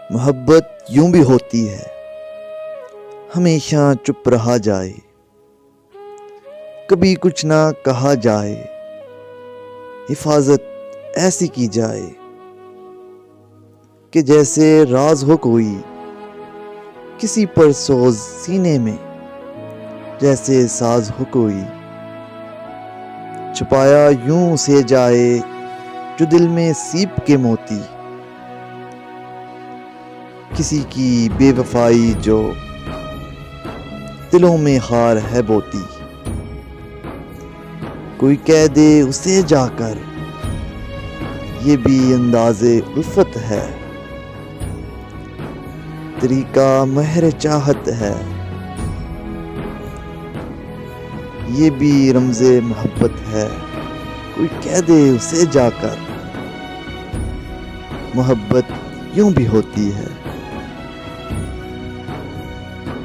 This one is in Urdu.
محبت یوں بھی ہوتی ہے، ہمیشہ چپ رہا جائے، کبھی کچھ نہ کہا جائے، حفاظت ایسی کی جائے کہ جیسے راز ہو کوئی کسی پر سوز سینے میں، جیسے ساز ہو کوئی چھپایا یوں سے جائے جو دل میں سیپ کے موتی، کسی کی بے وفائی جو دلوں میں خار ہے بوتی، کوئی کہہ دے اسے جا کر یہ بھی انداز الفت ہے، طریقہ مہر چاہت ہے، یہ بھی رمز محبت ہے، کوئی کہہ دے اسے جا کر محبت یوں بھی ہوتی ہے۔